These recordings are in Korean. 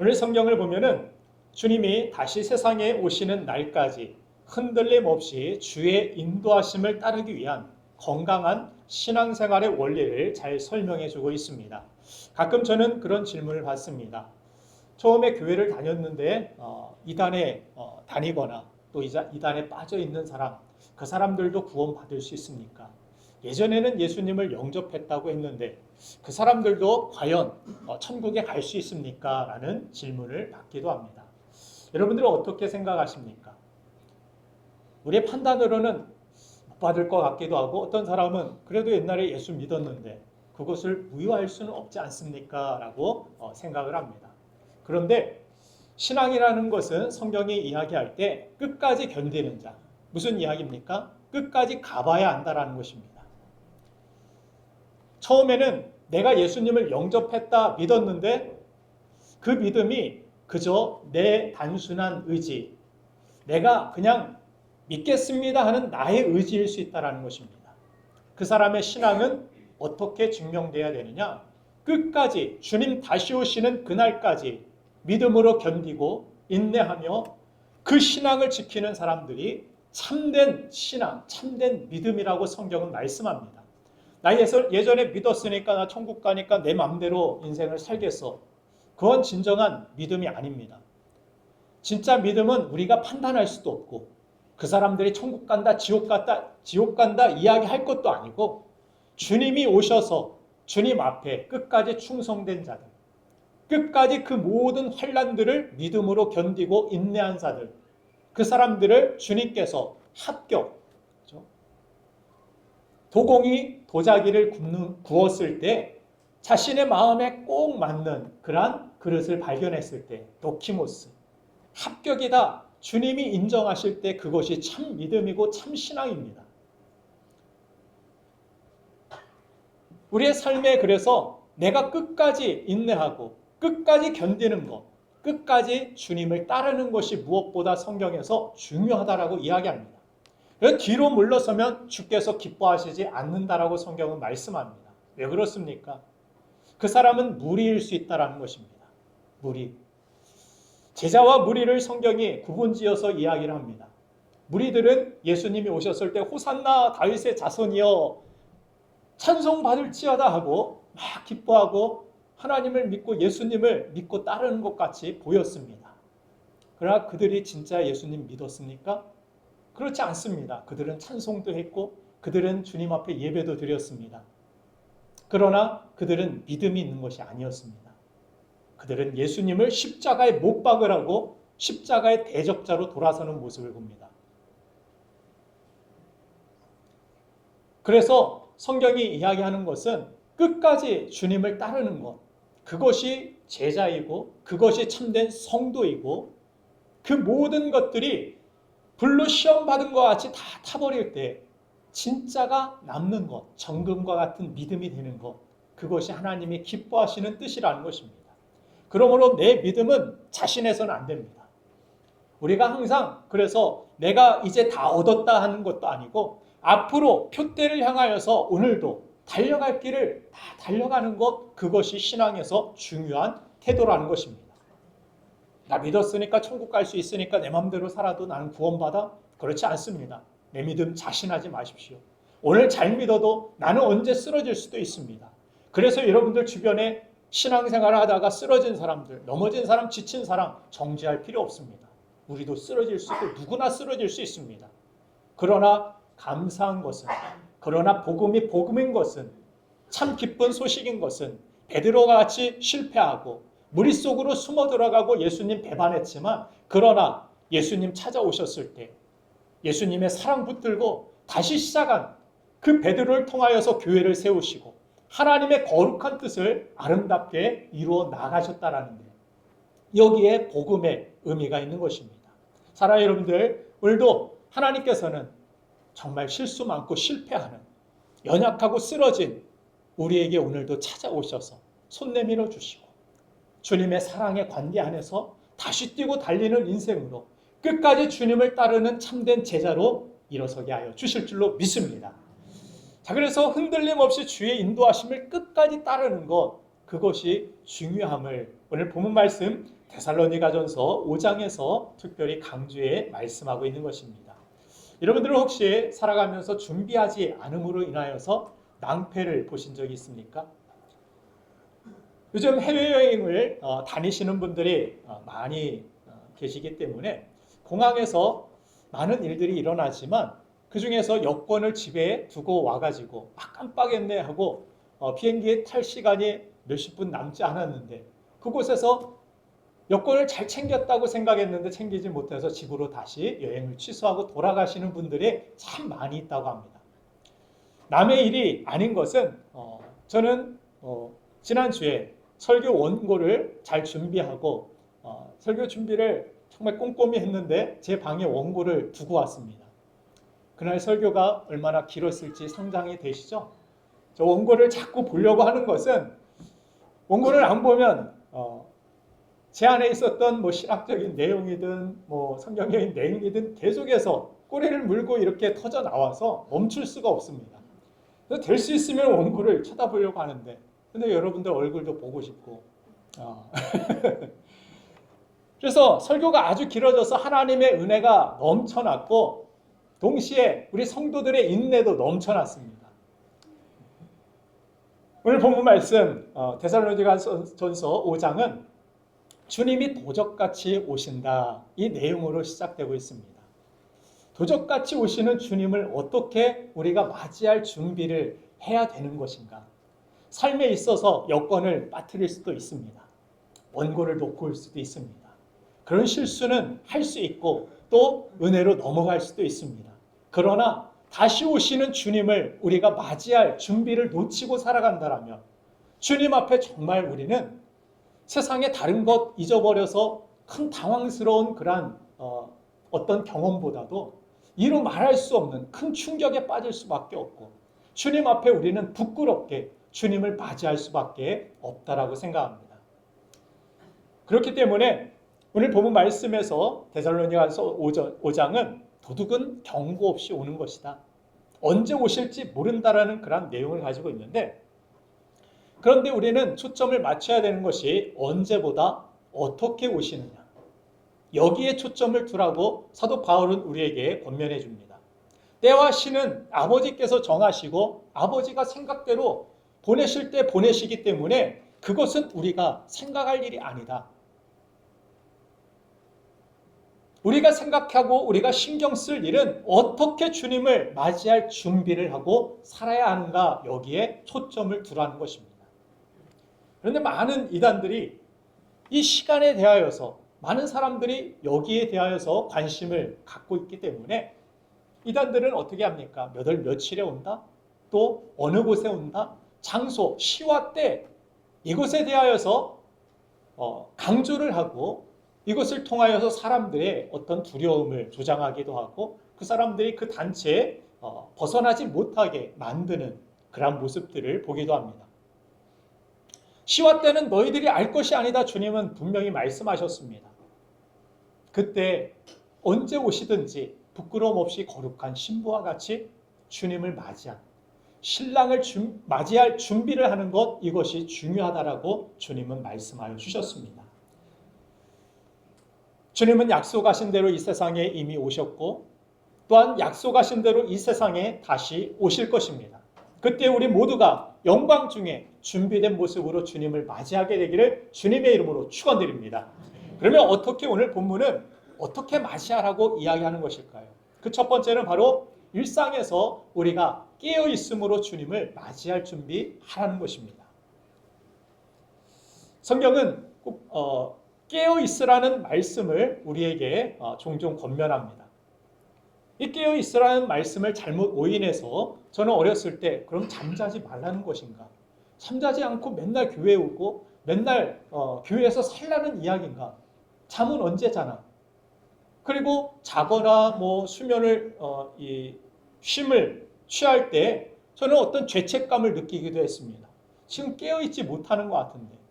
오늘 성경을 보면은 주님이 다시 세상에 오시는 날까지 흔들림 없이 주의 인도하심을 따르기 위한 건강한 신앙생활의 원리를 잘 설명해 주고 있습니다. 가끔 저는 그런 질문을 받습니다. 처음에 교회를 다녔는데 이단에 다니거나 또 이단에 빠져 있는 사람, 그 사람들도 구원받을 수 있습니까? 예전에는 예수님을 영접했다고 했는데 그 사람들도 과연 천국에 갈 수 있습니까? 라는 질문을 받기도 합니다. 여러분들은 어떻게 생각하십니까? 우리의 판단으로는 못 받을 것 같기도 하고 어떤 사람은 그래도 옛날에 예수 믿었는데 그것을 무효할 수는 없지 않습니까? 라고 생각을 합니다. 그런데 신앙이라는 것은 성경이 이야기할 때 끝까지 견디는 자. 무슨 이야기입니까? 끝까지 가봐야 한다라는 것입니다. 처음에는 내가 예수님을 영접했다 믿었는데 그 믿음이 그저 내 단순한 의지, 내가 그냥 믿겠습니다 하는 나의 의지일 수 있다는 것입니다. 그 사람의 신앙은 어떻게 증명돼야 되느냐? 끝까지 주님 다시 오시는 그날까지 믿음으로 견디고 인내하며 그 신앙을 지키는 사람들이 참된 신앙, 참된 믿음이라고 성경은 말씀합니다. 나 예전에 믿었으니까 나 천국 가니까 내 맘대로 인생을 살겠어. 그건 진정한 믿음이 아닙니다. 진짜 믿음은 우리가 판단할 수도 없고 그 사람들이 천국 간다, 지옥 간다 이야기할 것도 아니고 주님이 오셔서 주님 앞에 끝까지 충성된 자들, 끝까지 그 모든 환난들을 믿음으로 견디고 인내한 자들, 그 사람들을 주님께서 합격, 도공이 도자기를 구웠을 때 자신의 마음에 꼭 맞는 그러한 그릇을 발견했을 때 도키모스, 합격이다. 주님이 인정하실 때 그것이 참 믿음이고 참 신앙입니다. 우리의 삶에 그래서 내가 끝까지 인내하고 끝까지 견디는 것, 끝까지 주님을 따르는 것이 무엇보다 성경에서 중요하다라고 이야기합니다. 뒤로 물러서면 주께서 기뻐하시지 않는다라고 성경은 말씀합니다. 왜 그렇습니까? 그 사람은 무리일 수 있다는 것입니다. 무리. 제자와 무리를 성경이 구분지어서 이야기를 합니다. 무리들은 예수님이 오셨을 때 호산나 다윗의 자손이여 찬송받을지어다 하고 막 기뻐하고 하나님을 믿고 예수님을 믿고 따르는 것 같이 보였습니다. 그러나 그들이 진짜 예수님 믿었습니까? 그렇지 않습니다. 그들은 찬송도 했고 그들은 주님 앞에 예배도 드렸습니다. 그러나 그들은 믿음이 있는 것이 아니었습니다. 그들은 예수님을 십자가에 못 박으라고 십자가의 대적자로 돌아서는 모습을 봅니다. 그래서 성경이 이야기하는 것은 끝까지 주님을 따르는 것, 그것이 제자이고 그것이 참된 성도이고 그 모든 것들이 불로 시험받은 것 같이 다 타버릴 때 진짜가 남는 것, 정금과 같은 믿음이 되는 것, 그것이 하나님이 기뻐하시는 뜻이라는 것입니다. 그러므로 내 믿음은 자신에서는 안 됩니다. 우리가 항상 그래서 내가 이제 다 얻었다 하는 것도 아니고 앞으로 표대를 향하여서 오늘도 달려갈 길을 다 달려가는 것, 그것이 신앙에서 중요한 태도라는 것입니다. 나 믿었으니까 천국 갈 수 있으니까 내 마음대로 살아도 나는 구원받아? 그렇지 않습니다. 내 믿음 자신하지 마십시오. 오늘 잘 믿어도 나는 언제 쓰러질 수도 있습니다. 그래서 여러분들 주변에 신앙생활을 하다가 쓰러진 사람들, 넘어진 사람, 지친 사람 정죄할 필요 없습니다. 우리도 쓰러질 수 있고 누구나 쓰러질 수 있습니다. 그러나 감사한 것은, 그러나 복음이 복음인 것은, 참 기쁜 소식인 것은 베드로가 같이 실패하고 무리 속으로 숨어 들어가고 예수님 배반했지만 그러나 예수님 찾아오셨을 때 예수님의 사랑 붙들고 다시 시작한 그 베드로를 통하여서 교회를 세우시고 하나님의 거룩한 뜻을 아름답게 이루어 나가셨다라는 데 여기에 복음의 의미가 있는 것입니다. 사랑하는 여러분들, 오늘도 하나님께서는 정말 실수 많고 실패하는 연약하고 쓰러진 우리에게 오늘도 찾아오셔서 손 내밀어 주시고 주님의 사랑의 관계 안에서 다시 뛰고 달리는 인생으로 끝까지 주님을 따르는 참된 제자로 일어서게 하여 주실 줄로 믿습니다. 자, 그래서 흔들림 없이 주의 인도하심을 끝까지 따르는 것, 그것이 중요함을 오늘 본문 말씀 데살로니가전서 5장에서 특별히 강조해 말씀하고 있는 것입니다. 여러분들은 혹시 살아가면서 준비하지 않음으로 인하여서 낭패를 보신 적이 있습니까? 요즘 해외여행을 다니시는 분들이 많이 계시기 때문에 공항에서 많은 일들이 일어나지만 그 중에서 여권을 집에 두고 와가지고 깜빡했네 하고 비행기에 탈 시간이 몇십 분 남지 않았는데 그곳에서 여권을 잘 챙겼다고 생각했는데 챙기지 못해서 집으로 다시 여행을 취소하고 돌아가시는 분들이 참 많이 있다고 합니다. 남의 일이 아닌 것은 저는 지난주에 설교 원고를 잘 준비하고 설교 준비를 정말 꼼꼼히 했는데 제 방에 원고를 두고 왔습니다. 그날 설교가 얼마나 길었을지 상상이 되시죠? 저 원고를 자꾸 보려고 하는 것은 원고를 안 보면 제 안에 있었던 신학적인 내용이든 성경적인 내용이든 계속해서 꼬리를 물고 이렇게 터져 나와서 멈출 수가 없습니다. 될 수 있으면 원고를 쳐다보려고 하는데 근데 여러분들 얼굴도 보고 싶고 그래서 설교가 아주 길어져서 하나님의 은혜가 넘쳐났고 동시에 우리 성도들의 인내도 넘쳐났습니다. 오늘 본문 말씀 데살로니가전서 5장은 주님이 도적같이 오신다 이 내용으로 시작되고 있습니다. 도적같이 오시는 주님을 어떻게 우리가 맞이할 준비를 해야 되는 것인가? 삶에 있어서 여건을 빠뜨릴 수도 있습니다. 원고를 놓고 올 수도 있습니다. 그런 실수는 할 수 있고 또 은혜로 넘어갈 수도 있습니다. 그러나 다시 오시는 주님을 우리가 맞이할 준비를 놓치고 살아간다면 주님 앞에 정말 우리는 세상의 다른 것 잊어버려서 큰 당황스러운 그런 어떤 경험보다도 이루 말할 수 없는 큰 충격에 빠질 수밖에 없고 주님 앞에 우리는 부끄럽게 주님을 맞이할 수밖에 없다라고 생각합니다. 그렇기 때문에 오늘 본문 말씀에서 데살로니가서 5장은 도둑은 경고 없이 오는 것이다. 언제 오실지 모른다라는 그런 내용을 가지고 있는데 그런데 우리는 초점을 맞춰야 되는 것이 언제보다 어떻게 오시느냐. 여기에 초점을 두라고 사도 바울은 우리에게 권면해 줍니다. 때와 시는 아버지께서 정하시고 아버지가 생각대로 보내실 때 보내시기 때문에 그것은 우리가 생각할 일이 아니다. 우리가 생각하고 우리가 신경 쓸 일은 어떻게 주님을 맞이할 준비를 하고 살아야 하는가 여기에 초점을 두라는 것입니다. 그런데 많은 이단들이 이 시간에 대하여서 많은 사람들이 여기에 대하여서 관심을 갖고 있기 때문에 이단들은 어떻게 합니까? 몇 월 며칠에 온다? 또 어느 곳에 온다? 장소, 시와 때 이것에 대하여서 강조를 하고 이것을 통하여서 사람들의 어떤 두려움을 조장하기도 하고 그 사람들이 그 단체에 벗어나지 못하게 만드는 그런 모습들을 보기도 합니다. 시와 때는 너희들이 알 것이 아니다. 주님은 분명히 말씀하셨습니다. 그때 언제 오시든지 부끄러움 없이 거룩한 신부와 같이 주님을 맞이한 신랑을 맞이할 준비를 하는 것 이것이 중요하다라고 주님은 말씀하여 주셨습니다. 주님은 약속하신 대로 이 세상에 이미 오셨고 또한 약속하신 대로 이 세상에 다시 오실 것입니다. 그때 우리 모두가 영광 중에 준비된 모습으로 주님을 맞이하게 되기를 주님의 이름으로 축원드립니다. 그러면 어떻게 오늘 본문은 어떻게 맞이하라고 이야기하는 것일까요? 그 첫 번째는 바로 일상에서 우리가 깨어 있음으로 주님을 맞이할 준비하라는 것입니다. 성경은 꼭 깨어 있으라는 말씀을 우리에게 종종 권면합니다. 이 깨어 있으라는 말씀을 잘못 오인해서 저는 어렸을 때 그럼 잠자지 말라는 것인가? 잠자지 않고 맨날 교회에 오고 맨날 교회에서 살라는 이야기인가? 잠은 언제 자나? 그리고 자거나 수면을 쉼을 취할 때 저는 어떤 죄책감을 느끼기도 했습니다. 지금 깨어있지 못하는 것 같은데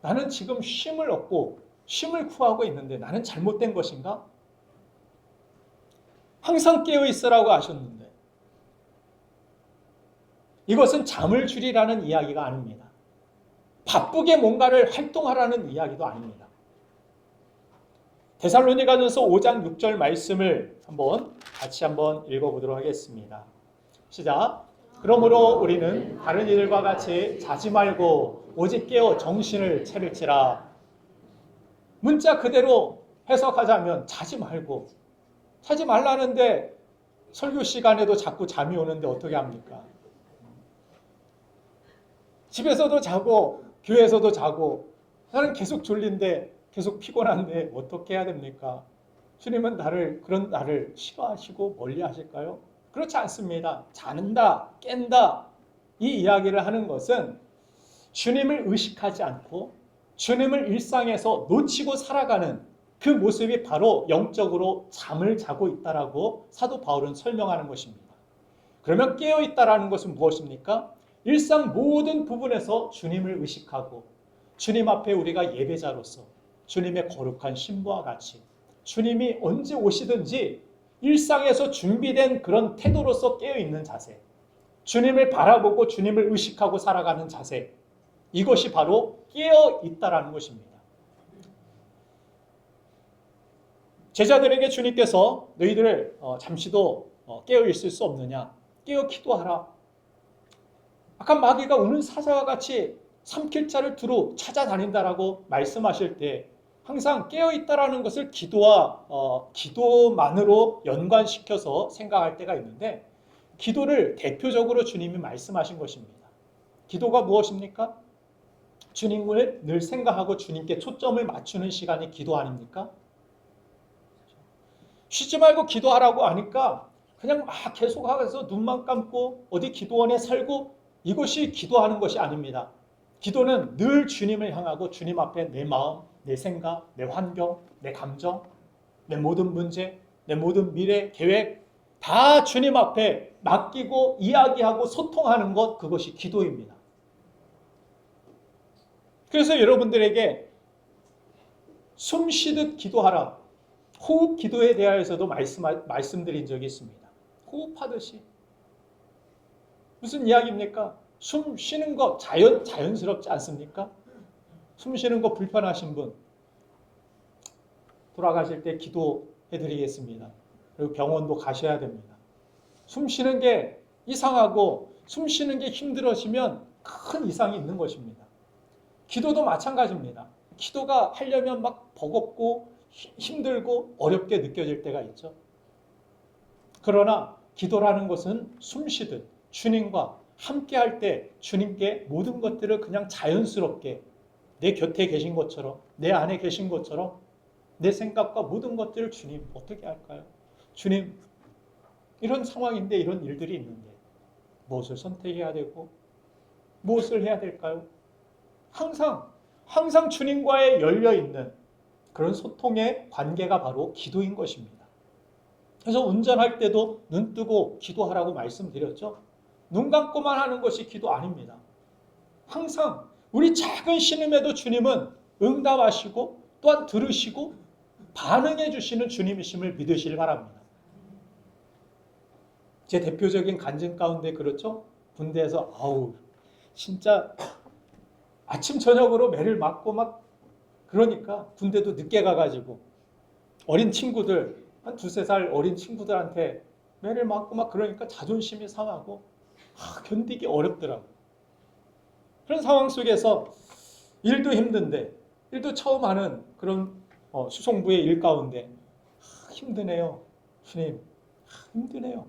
나는 지금 쉼을 얻고 쉼을 구하고 있는데 나는 잘못된 것인가? 항상 깨어있으라고 하셨는데 이것은 잠을 줄이라는 이야기가 아닙니다. 바쁘게 뭔가를 활동하라는 이야기도 아닙니다. 데살로니가전서 5장 6절 말씀을 같이 한번 읽어보도록 하겠습니다. 시작. 그러므로 우리는 다른 이들과 같이 자지 말고 오직 깨어 정신을 차릴지라. 문자 그대로 해석하자면 자지 말라는데 설교 시간에도 자꾸 잠이 오는데 어떻게 합니까? 집에서도 자고 교회에서도 자고 나는 계속 졸린데 계속 피곤한데 어떻게 해야 됩니까? 주님은 그런 나를 싫어하시고 멀리 하실까요? 그렇지 않습니다. 자는다, 깬다 이 이야기를 하는 것은 주님을 의식하지 않고 주님을 일상에서 놓치고 살아가는 그 모습이 바로 영적으로 잠을 자고 있다라고 사도 바울은 설명하는 것입니다. 그러면 깨어있다라는 것은 무엇입니까? 일상 모든 부분에서 주님을 의식하고 주님 앞에 우리가 예배자로서 주님의 거룩한 신부와 같이 주님이 언제 오시든지 일상에서 준비된 그런 태도로서 깨어있는 자세, 주님을 바라보고 주님을 의식하고 살아가는 자세, 이것이 바로 깨어있다라는 것입니다. 제자들에게 주님께서 너희들 잠시도 깨어있을 수 없느냐? 깨어 기도하라. 악한 마귀가 우는 사자와 같이 삼킬 자를 두루 찾아다닌다라고 말씀하실 때 항상 깨어있다라는 것을 기도만으로 연관시켜서 생각할 때가 있는데 기도를 대표적으로 주님이 말씀하신 것입니다. 기도가 무엇입니까? 주님을 늘 생각하고 주님께 초점을 맞추는 시간이 기도 아닙니까? 쉬지 말고 기도하라고 하니까 그냥 막 계속해서 눈만 감고 어디 기도원에 살고 이것이 기도하는 것이 아닙니다. 기도는 늘 주님을 향하고 주님 앞에 내 마음, 내 생각, 내 환경, 내 감정, 내 모든 문제, 내 모든 미래, 계획 다 주님 앞에 맡기고 이야기하고 소통하는 것, 그것이 기도입니다. 그래서 여러분들에게 숨 쉬듯 기도하라. 호흡 기도에 대하여서도 말씀드린 적이 있습니다. 호흡하듯이. 무슨 이야기입니까? 숨 쉬는 거 자연스럽지 않습니까? 숨 쉬는 거 불편하신 분 돌아가실 때 기도해드리겠습니다. 그리고 병원도 가셔야 됩니다. 숨 쉬는 게 이상하고 숨 쉬는 게 힘들어지면 큰 이상이 있는 것입니다. 기도도 마찬가지입니다. 기도가 하려면 막 버겁고 힘들고 어렵게 느껴질 때가 있죠. 그러나 기도라는 것은 숨 쉬듯 주님과 함께 할 때 주님께 모든 것들을 그냥 자연스럽게 내 곁에 계신 것처럼 내 안에 계신 것처럼 내 생각과 모든 것들을 주님 어떻게 할까요? 주님 이런 상황인데 이런 일들이 있는데 무엇을 선택해야 되고 무엇을 해야 될까요? 항상 주님과의 열려있는 그런 소통의 관계가 바로 기도인 것입니다. 그래서 운전할 때도 눈 뜨고 기도하라고 말씀드렸죠. 눈 감고만 하는 것이 기도 아닙니다. 항상 우리 작은 신음에도 주님은 응답하시고 또한 들으시고 반응해 주시는 주님이심을 믿으시길 바랍니다. 제 대표적인 간증 가운데 그렇죠? 군대에서 진짜 아침 저녁으로 매를 맞고 막 그러니까 군대도 늦게 가가지고 어린 친구들 한 2-3살 어린 친구들한테 매를 맞고 막 그러니까 자존심이 상하고 견디기 어렵더라고요. 그런 상황 속에서 일도 힘든데 일도 처음 하는 그런 수송부의 일 가운데 힘드네요. 주님 힘드네요.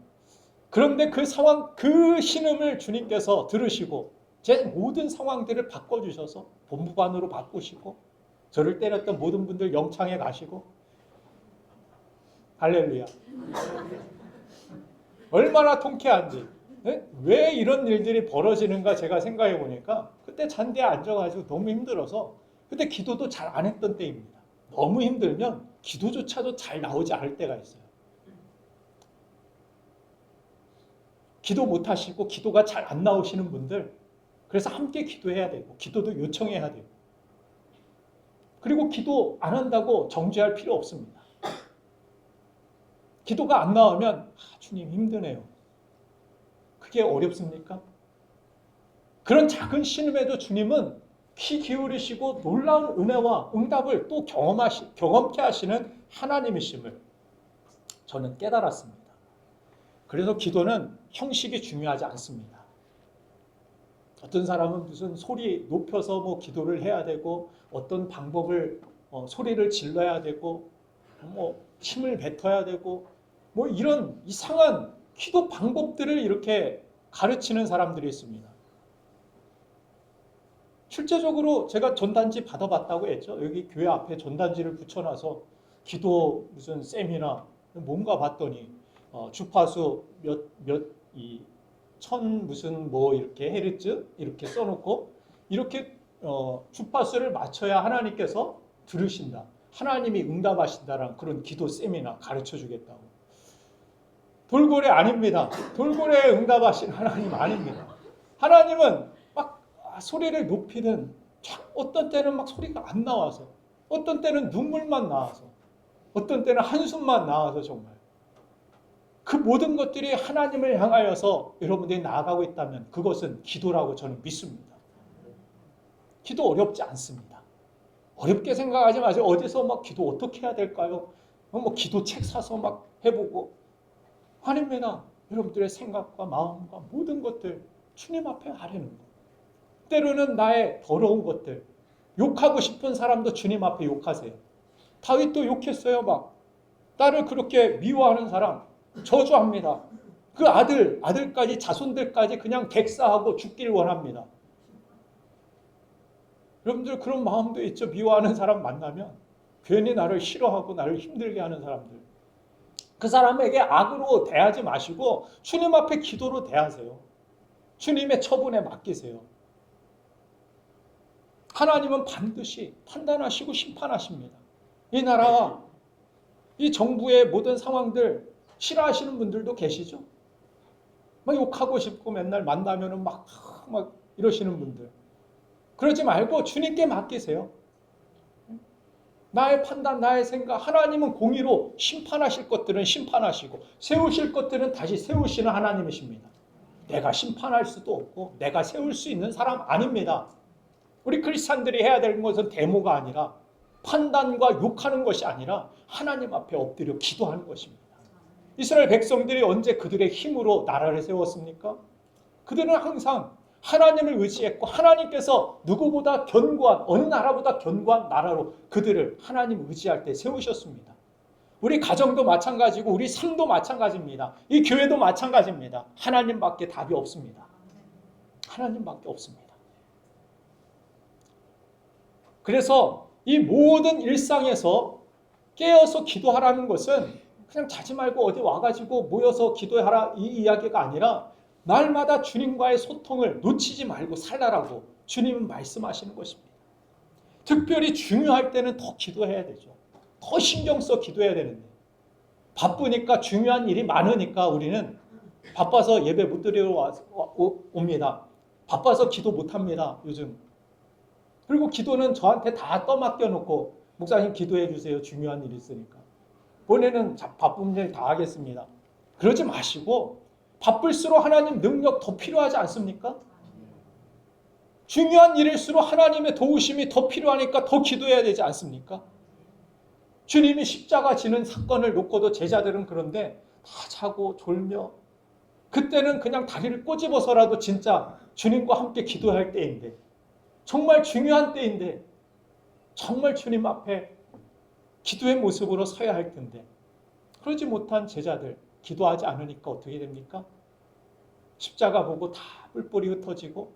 그런데 그 상황 그 신음을 주님께서 들으시고 제 모든 상황들을 바꿔주셔서 본부관으로 바꾸시고 저를 때렸던 모든 분들 영창에 가시고 할렐루야. 얼마나 통쾌한지. 네? 왜 이런 일들이 벌어지는가 제가 생각해 보니까 그때 잔디에 앉아가지고 너무 힘들어서 그때 기도도 잘 안 했던 때입니다. 너무 힘들면 기도조차도 잘 나오지 않을 때가 있어요. 기도 못하시고 기도가 잘 안 나오시는 분들 그래서 함께 기도해야 되고 기도도 요청해야 되고 그리고 기도 안 한다고 정죄할 필요 없습니다. 기도가 안 나오면 주님 힘드네요. 그게 어렵습니까? 그런 작은 신음에도 주님은 귀 기울이시고 놀라운 은혜와 응답을 또 경험케 하시는 하나님이심을 저는 깨달았습니다. 그래서 기도는 형식이 중요하지 않습니다. 어떤 사람은 무슨 소리 높여서 뭐 기도를 해야 되고 어떤 방법을 소리를 질러야 되고 뭐 힘을 뱉어야 되고 뭐 이런 이상한 기도 방법들을 이렇게 가르치는 사람들이 있습니다. 실제적으로 제가 전단지 받아봤다고 했죠. 여기 교회 앞에 전단지를 붙여놔서 기도 무슨 세미나 뭔가 봤더니 주파수 천 무슨 뭐 이렇게 헤르츠 이렇게 써놓고 이렇게 주파수를 맞춰야 하나님께서 들으신다. 하나님이 응답하신다라는 그런 기도 세미나 가르쳐 주겠다고. 돌고래 아닙니다. 돌고래에 응답하신 하나님 아닙니다. 하나님은 막 소리를 높이는 어떤 때는 막 소리가 안 나와서 어떤 때는 눈물만 나와서 어떤 때는 한숨만 나와서 정말 그 모든 것들이 하나님을 향하여서 여러분들이 나아가고 있다면 그것은 기도라고 저는 믿습니다. 기도 어렵지 않습니다. 어렵게 생각하지 마세요. 어디서 막 기도 어떻게 해야 될까요? 뭐 기도 책 사서 막 해보고 아닙니다. 여러분들의 생각과 마음과 모든 것들 주님 앞에 아뢰는 것. 때로는 나의 더러운 것들 욕하고 싶은 사람도 주님 앞에 욕하세요. 다윗도 욕했어요. 막 딸을 그렇게 미워하는 사람 저주합니다. 그 아들까지 자손들까지 그냥 객사하고 죽기를 원합니다. 여러분들 그런 마음도 있죠. 미워하는 사람 만나면 괜히 나를 싫어하고 나를 힘들게 하는 사람들. 그 사람에게 악으로 대하지 마시고 주님 앞에 기도로 대하세요. 주님의 처분에 맡기세요. 하나님은 반드시 판단하시고 심판하십니다. 이 나라와 이 정부의 모든 상황들 싫어하시는 분들도 계시죠? 막 욕하고 싶고 맨날 만나면은 막 이러시는 분들. 그러지 말고 주님께 맡기세요. 나의 판단, 나의 생각, 하나님은 공의로 심판하실 것들은 심판하시고 세우실 것들은 다시 세우시는 하나님이십니다. 내가 심판할 수도 없고 내가 세울 수 있는 사람 아닙니다. 우리 크리스찬들이 해야 되는 것은 데모가 아니라 판단과 욕하는 것이 아니라 하나님 앞에 엎드려 기도하는 것입니다. 이스라엘 백성들이 언제 그들의 힘으로 나라를 세웠습니까? 그들은 항상 하나님을 의지했고 하나님께서 누구보다 견고한 어느 나라보다 견고한 나라로 그들을 하나님 의지할 때 세우셨습니다. 우리 가정도 마찬가지고 우리 삶도 마찬가지입니다. 이 교회도 마찬가지입니다. 하나님밖에 답이 없습니다. 하나님밖에 없습니다. 그래서 이 모든 일상에서 깨어서 기도하라는 것은 그냥 자지 말고 어디 와가지고 모여서 기도하라 이 이야기가 아니라 날마다 주님과의 소통을 놓치지 말고 살라라고 주님은 말씀하시는 것입니다. 특별히 중요할 때는 더 기도해야 되죠. 더 신경 써 기도해야 되는데 바쁘니까 중요한 일이 많으니까 우리는 바빠서 예배 못 드리러 옵니다. 바빠서 기도 못합니다. 요즘. 그리고 기도는 저한테 다 떠맡겨 놓고 목사님 기도해 주세요. 중요한 일이 있으니까. 본인은 바쁜 일 다 하겠습니다. 그러지 마시고 바쁠수록 하나님 능력 더 필요하지 않습니까? 중요한 일일수록 하나님의 도우심이 더 필요하니까 더 기도해야 되지 않습니까? 주님이 십자가 지는 사건을 놓고도 제자들은 그런데 다 자고 졸며 그때는 그냥 다리를 꼬집어서라도 진짜 주님과 함께 기도할 때인데 정말 중요한 때인데 정말 주님 앞에 기도의 모습으로 서야 할 텐데 그러지 못한 제자들 기도하지 않으니까 어떻게 됩니까? 십자가 보고 다 뿔뿔이 흩어지고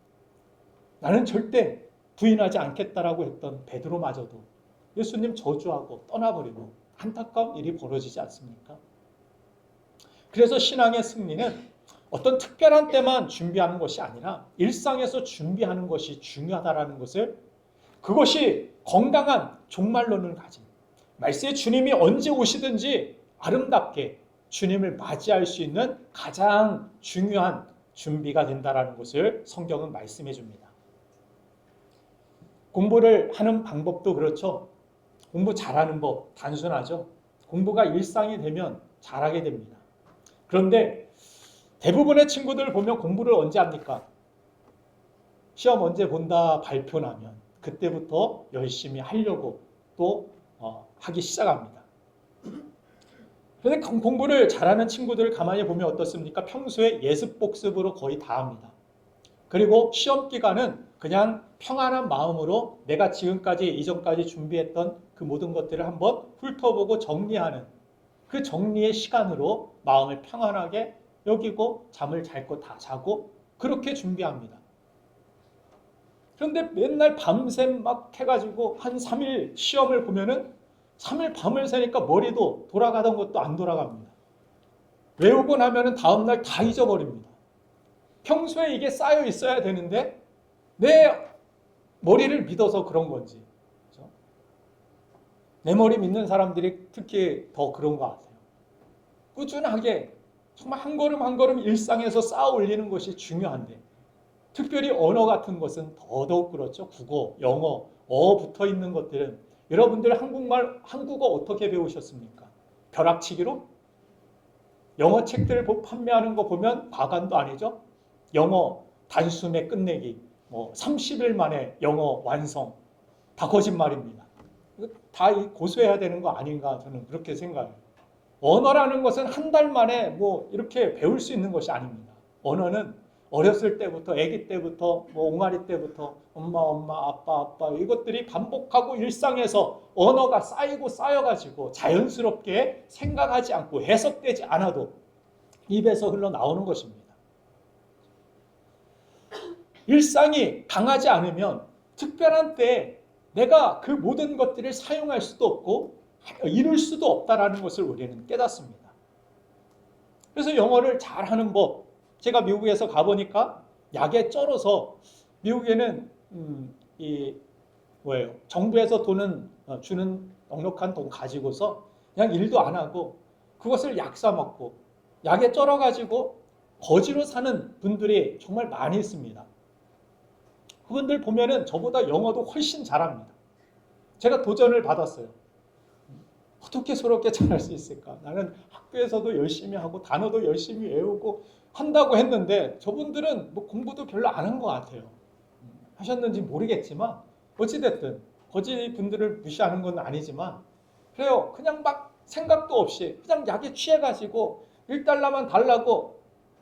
나는 절대 부인하지 않겠다라고 했던 베드로마저도 예수님 저주하고 떠나버리고 안타까운 일이 벌어지지 않습니까? 그래서 신앙의 승리는 어떤 특별한 때만 준비하는 것이 아니라 일상에서 준비하는 것이 중요하다는 것을 그것이 건강한 종말론을 가진 말세에 주님이 언제 오시든지 아름답게 주님을 맞이할 수 있는 가장 중요한 준비가 된다는 것을 성경은 말씀해 줍니다. 공부를 하는 방법도 그렇죠. 공부 잘하는 법 단순하죠. 공부가 일상이 되면 잘하게 됩니다. 그런데 대부분의 친구들 보면 공부를 언제 합니까? 시험 언제 본다 발표 나면 그때부터 열심히 하려고 또 하기 시작합니다. 그런데 공부를 잘하는 친구들을 가만히 보면 어떻습니까? 평소에 예습 복습으로 거의 다 합니다. 그리고 시험 기간은 그냥 평안한 마음으로 내가 지금까지 이전까지 준비했던 그 모든 것들을 한번 훑어보고 정리하는 그 정리의 시간으로 마음을 평안하게 여기고 잠을 잘 거 다 자고 그렇게 준비합니다. 그런데 맨날 밤샘 막 해가지고 한 3일 시험을 보면은 3일 밤을 새니까 머리도 돌아가던 것도 안 돌아갑니다. 외우고 나면은 다음날 다 잊어버립니다. 평소에 이게 쌓여 있어야 되는데 내 머리를 믿어서 그런 건지, 그렇죠? 내 머리 믿는 사람들이 특히 더 그런 것 같아요. 꾸준하게 정말 한 걸음 한 걸음 일상에서 쌓아 올리는 것이 중요한데 특별히 언어 같은 것은 더더욱 그렇죠. 국어, 영어, 붙어 있는 것들은 여러분들 한국어 어떻게 배우셨습니까? 벼락치기로? 영어 책들 판매하는 거 보면 과간도 아니죠. 영어 단숨에 끝내기, 30일 만에 영어 완성, 다 거짓말입니다. 다 고소해야 되는 거 아닌가 저는 그렇게 생각해요. 언어라는 것은 한 달 만에 이렇게 배울 수 있는 것이 아닙니다. 언어는 어렸을 때부터, 아기 때부터, 옹알이 때부터 엄마, 아빠 이것들이 반복하고 일상에서 언어가 쌓이고 쌓여가지고 자연스럽게 생각하지 않고 해석되지 않아도 입에서 흘러나오는 것입니다. 일상이 강하지 않으면 특별한 때에 내가 그 모든 것들을 사용할 수도 없고 이룰 수도 없다는 것을 우리는 깨닫습니다. 그래서 영어를 잘하는 법, 제가 미국에서 가보니까 약에 쩔어서 미국에는 정부에서 돈은 주는 넉넉한 돈 가지고서 그냥 일도 안 하고 그것을 약 사 먹고 약에 쩔어가지고 거지로 사는 분들이 정말 많이 있습니다. 그분들 보면은 저보다 영어도 훨씬 잘합니다. 제가 도전을 받았어요. 어떻게 저렇게 잘할 수 있을까? 나는 학교에서도 열심히 하고 단어도 열심히 외우고 한다고 했는데 저분들은 공부도 별로 안 한 것 같아요. 하셨는지 모르겠지만 어찌됐든 거지 분들을 무시하는 건 아니지만 그래요. 그냥 막 생각도 없이 그냥 약에 취해가지고 1달러만 달라고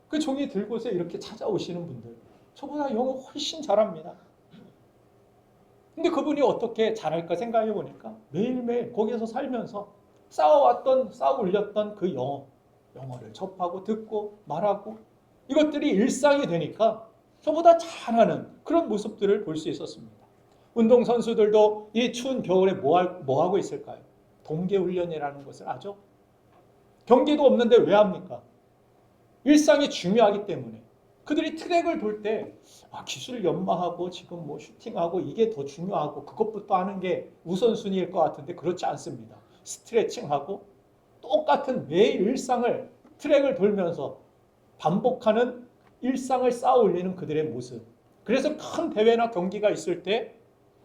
그 종이 들고서 이렇게 찾아오시는 분들 저보다 영어 훨씬 잘합니다. 근데 그분이 어떻게 잘할까 생각해 보니까 매일매일 거기에서 살면서 쌓아 올렸던 그 영어를 접하고 듣고 말하고 이것들이 일상이 되니까 저보다 잘하는 그런 모습들을 볼 수 있었습니다. 운동선수들도 이 추운 겨울에 뭐 하고 있을까요? 동계훈련이라는 것을 아죠? 경기도 없는데 왜 합니까? 일상이 중요하기 때문에. 그들이 트랙을 돌 때 기술 연마하고 지금 슈팅하고 이게 더 중요하고 그것부터 하는 게 우선순위일 것 같은데 그렇지 않습니다. 스트레칭하고 똑같은 매일 일상을 트랙을 돌면서 반복하는 일상을 쌓아 올리는 그들의 모습. 그래서 큰 대회나 경기가 있을 때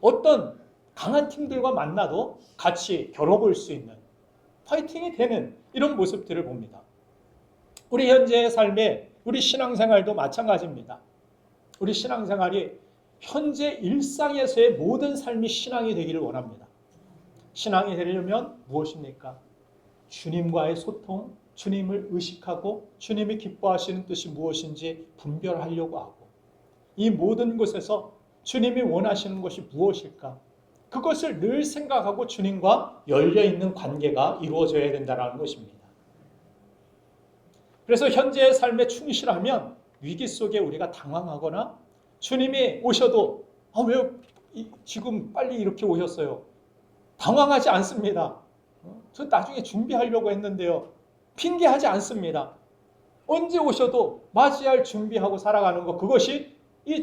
어떤 강한 팀들과 만나도 같이 겨뤄볼 수 있는 파이팅이 되는 이런 모습들을 봅니다. 우리 현재의 삶에 우리 신앙생활도 마찬가지입니다. 우리 신앙생활이 현재 일상에서의 모든 삶이 신앙이 되기를 원합니다. 신앙이 되려면 무엇입니까? 주님과의 소통, 주님을 의식하고 주님이 기뻐하시는 뜻이 무엇인지 분별하려고 하고 이 모든 것에서 주님이 원하시는 것이 무엇일까? 그것을 늘 생각하고 주님과 열려있는 관계가 이루어져야 된다는 것입니다. 그래서 현재의 삶에 충실하면 위기 속에 우리가 당황하거나 주님이 오셔도 왜 지금 빨리 이렇게 오셨어요? 당황하지 않습니다. 저 나중에 준비하려고 했는데요. 핑계하지 않습니다. 언제 오셔도 맞이할 준비하고 살아가는 것 그것이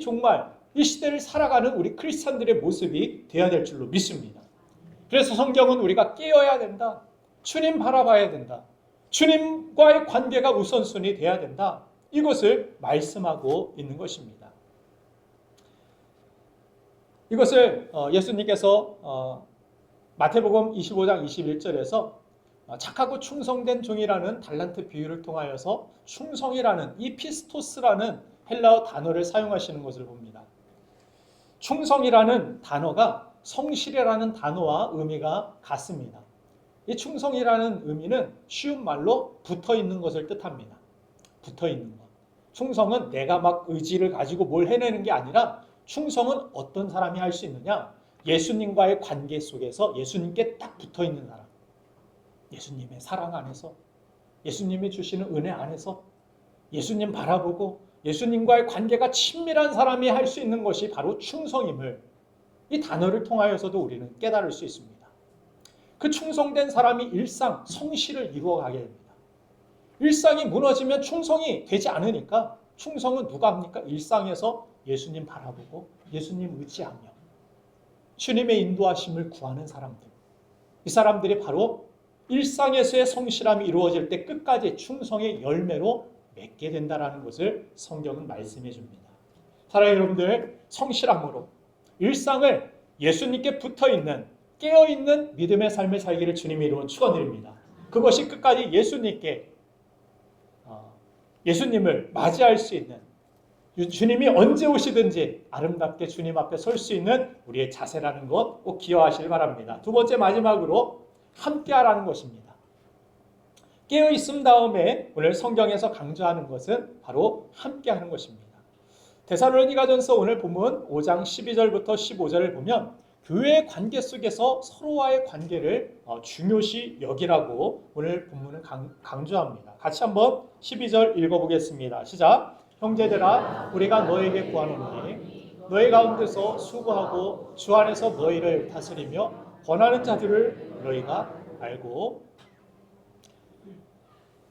정말 이 시대를 살아가는 우리 크리스찬들의 모습이 되어야 될 줄로 믿습니다. 그래서 성경은 우리가 깨어야 된다. 주님 바라봐야 된다. 주님과의 관계가 우선순위 돼야 된다. 이것을 말씀하고 있는 것입니다. 이것을 예수님께서 마태복음 25장 21절에서 착하고 충성된 종이라는 달란트 비유를 통하여서 충성이라는 이 피스토스라는 헬라어 단어를 사용하시는 것을 봅니다. 충성이라는 단어가 성실이라는 단어와 의미가 같습니다. 이 충성이라는 의미는 쉬운 말로 붙어 있는 것을 뜻합니다. 붙어 있는 것. 충성은 내가 막 의지를 가지고 뭘 해내는 게 아니라 충성은 어떤 사람이 할 수 있느냐? 예수님과의 관계 속에서 예수님께 딱 붙어 있는 사람. 예수님의 사랑 안에서, 예수님이 주시는 은혜 안에서, 예수님 바라보고 예수님과의 관계가 친밀한 사람이 할 수 있는 것이 바로 충성임을 이 단어를 통하여서도 우리는 깨달을 수 있습니다. 그 충성된 사람이 일상, 성실을 이루어가게 됩니다. 일상이 무너지면 충성이 되지 않으니까 충성은 누가 합니까? 일상에서 예수님 바라보고 예수님 의지하며 주님의 인도하심을 구하는 사람들. 이 사람들이 바로 일상에서의 성실함이 이루어질 때 끝까지 충성의 열매로 맺게 된다는 것을 성경은 말씀해 줍니다. 사랑하는 여러분들, 성실함으로 일상을 예수님께 붙어있는 깨어있는 믿음의 삶을 살기를 주님의 이름으로 축원드립니다. 그것이 끝까지 예수님을 맞이할 수 있는, 주님이 언제 오시든지 아름답게 주님 앞에 설 수 있는 우리의 자세라는 것 꼭 기억하시길 바랍니다. 두 번째, 마지막으로 함께하라는 것입니다. 깨어있음 다음에 오늘 성경에서 강조하는 것은 바로 함께하는 것입니다. 데살로니가전서 오늘 본문 5장 12절부터 15절을 보면 교회의 관계 속에서 서로와의 관계를 중요시 여기라고 오늘 본문은 강조합니다. 같이 한번 12절 읽어보겠습니다. 시작. 형제들아, 우리가 너에게 구하노니 너희 가운데서 수고하고 주 안에서 너희를 다스리며 권하는 자들을 너희가 알고.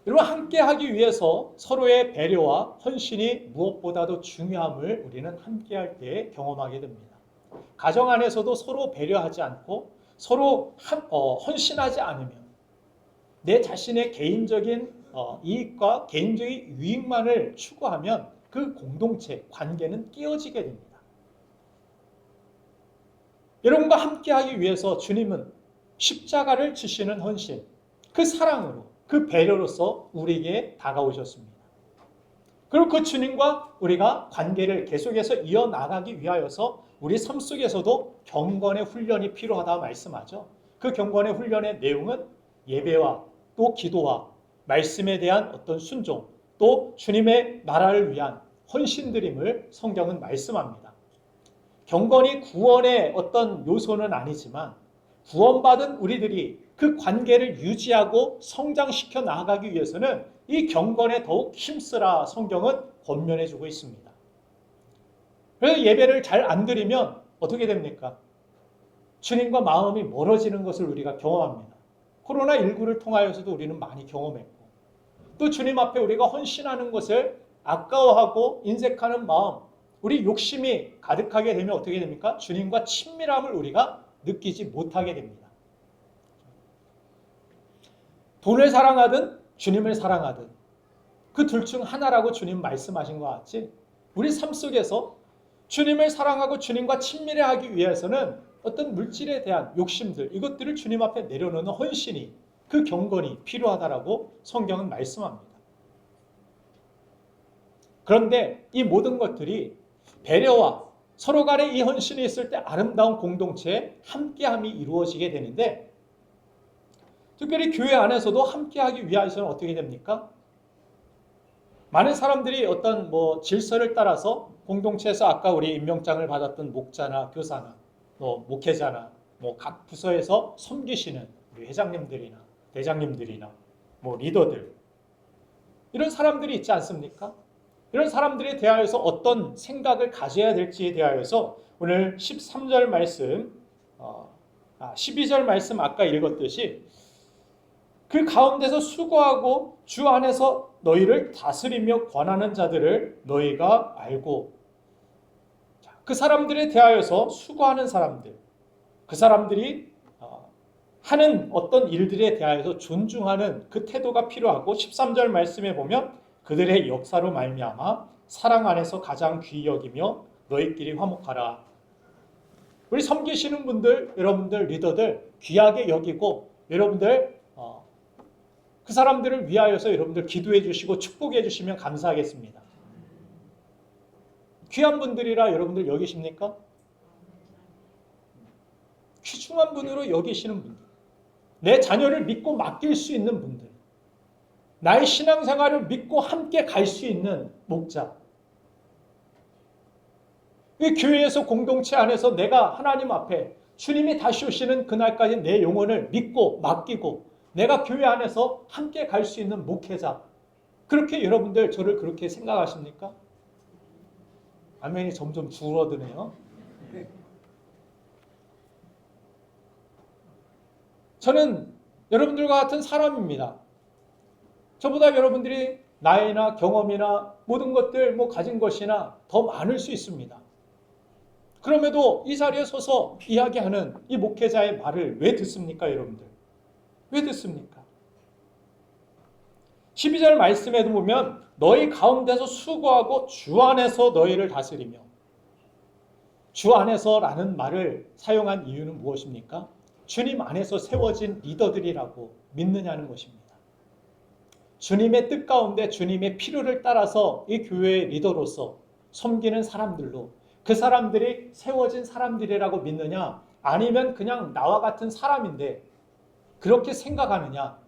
여러분, 함께하기 위해서 서로의 배려와 헌신이 무엇보다도 중요함을 우리는 함께할 때 경험하게 됩니다. 가정 안에서도 서로 배려하지 않고 서로 헌신하지 않으면 내 자신의 개인적인 이익과 개인적인 유익만을 추구하면 그 공동체, 관계는 깨어지게 됩니다. 여러분과 함께하기 위해서 주님은 십자가를 지시는 헌신, 그 사랑으로, 그 배려로서 우리에게 다가오셨습니다. 그리고 그 주님과 우리가 관계를 계속해서 이어나가기 위하여서 우리 삶 속에서도 경건의 훈련이 필요하다 말씀하죠. 그 경건의 훈련의 내용은 예배와 또 기도와 말씀에 대한 어떤 순종, 또 주님의 나라를 위한 헌신드림을 성경은 말씀합니다. 경건이 구원의 어떤 요소는 아니지만 구원받은 우리들이 그 관계를 유지하고 성장시켜 나아가기 위해서는 이 경건에 더욱 힘쓰라 성경은 권면해 주고 있습니다. 그래서 예배를 잘 안 드리면 어떻게 됩니까? 주님과 마음이 멀어지는 것을 우리가 경험합니다. 코로나19를 통하여서도 우리는 많이 경험했고, 또 주님 앞에 우리가 헌신하는 것을 아까워하고 인색하는 마음, 우리 욕심이 가득하게 되면 어떻게 됩니까? 주님과 친밀함을 우리가 느끼지 못하게 됩니다. 돈을 사랑하든 주님을 사랑하든 그 둘 중 하나라고 주님 말씀하신 것 같이 우리 삶 속에서 주님을 사랑하고 주님과 친밀하기 위해서는 어떤 물질에 대한 욕심들, 이것들을 주님 앞에 내려놓는 헌신이, 그 경건이 필요하다라고 성경은 말씀합니다. 그런데 이 모든 것들이 배려와 서로 간에 이 헌신이 있을 때 아름다운 공동체의 함께함이 이루어지게 되는데, 특별히 교회 안에서도 함께하기 위해서는 어떻게 됩니까? 많은 사람들이 어떤 질서를 따라서 공동체에서 아까 우리 임명장을 받았던 목자나 교사나 목회자나 각 부서에서 섬기시는 우리 회장님들이나 대장님들이나 리더들, 이런 사람들이 있지 않습니까? 이런 사람들에 대하여서 어떤 생각을 가져야 될지에 대하여서 오늘 13절 말씀, 12절 말씀 아까 읽었듯이 그 가운데서 수고하고 주 안에서 너희를 다스리며 권하는 자들을 너희가 알고. 그 사람들에 대하여서 수고하는 사람들, 그 사람들이 하는 어떤 일들에 대하여서 존중하는 그 태도가 필요하고, 13절 말씀에 보면 그들의 역사로 말미암아 사랑 안에서 가장 귀히 여기며 너희끼리 화목하라. 우리 섬기시는 분들, 여러분들 리더들 귀하게 여기고, 여러분들 그 사람들을 위하여서 여러분들 기도해 주시고 축복해 주시면 감사하겠습니다. 귀한 분들이라 여러분들 여기십니까? 소중한 분으로 여기시는 분들, 내 자녀를 믿고 맡길 수 있는 분들, 나의 신앙생활을 믿고 함께 갈 수 있는 목자, 이 교회에서 공동체 안에서 내가 하나님 앞에 주님이 다시 오시는 그날까지 내 영혼을 믿고 맡기고 내가 교회 안에서 함께 갈 수 있는 목회자, 그렇게 여러분들 저를 그렇게 생각하십니까? 아멘이 점점 줄어드네요. 저는 여러분들과 같은 사람입니다. 저보다 여러분들이 나이나 경험이나 모든 것들 가진 것이나 더 많을 수 있습니다. 그럼에도 이 자리에 서서 이야기하는 이 목회자의 말을 왜 듣습니까, 여러분들? 왜 듣습니까? 12절 말씀에도 보면 너희 가운데서 수고하고 주 안에서 너희를 다스리며, 주 안에서라는 말을 사용한 이유는 무엇입니까? 주님 안에서 세워진 리더들이라고 믿느냐는 것입니다. 주님의 뜻 가운데 주님의 필요를 따라서 이 교회의 리더로서 섬기는 사람들로, 그 사람들이 세워진 사람들이라고 믿느냐, 아니면 그냥 나와 같은 사람인데 그렇게 생각하느냐,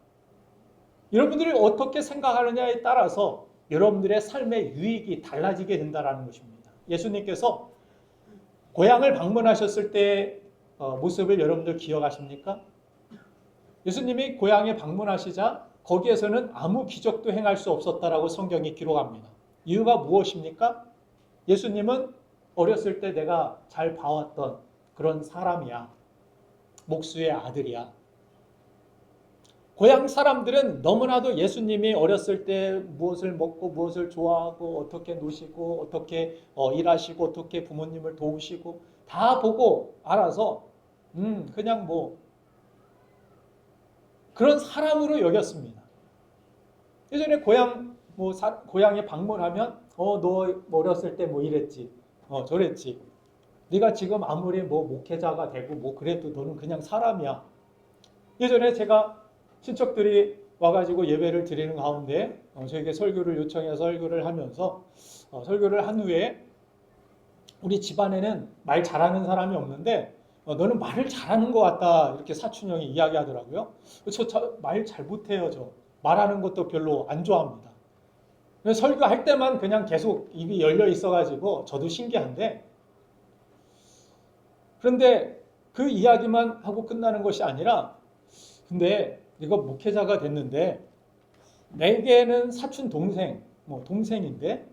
여러분들이 어떻게 생각하느냐에 따라서 여러분들의 삶의 유익이 달라지게 된다는 것입니다. 예수님께서 고향을 방문하셨을 때의 모습을 여러분들 기억하십니까? 예수님이 고향에 방문하시자 거기에서는 아무 기적도 행할 수 없었다라고 성경이 기록합니다. 이유가 무엇입니까? 예수님은 어렸을 때 내가 잘 봐왔던 그런 사람이야. 목수의 아들이야. 고향 사람들은 너무나도 예수님이 어렸을 때 무엇을 먹고 무엇을 좋아하고 어떻게 노시고 어떻게 일하시고 어떻게 부모님을 도우시고 다 보고 알아서 그냥 그런 사람으로 여겼습니다. 예전에 고향에 방문하면 너 어렸을 때 이랬지, 저랬지. 네가 지금 아무리 목회자가 되고 그래도 너는 그냥 사람이야. 예전에 제가 친척들이 와가지고 예배를 드리는 가운데 저에게 설교를 요청해서 설교를 하면서 설교를 한 후에 우리 집안에는 말 잘하는 사람이 없는데 너는 말을 잘하는 것 같다, 이렇게 사촌 형이 이야기하더라고요. 저 말 잘 못해요. 저 말하는 것도 별로 안 좋아합니다. 설교할 때만 그냥 계속 입이 열려 있어가지고 저도 신기한데, 그런데 그 이야기만 하고 끝나는 것이 아니라, 근데 이거 목회자가 됐는데 내게는 사촌 동생인데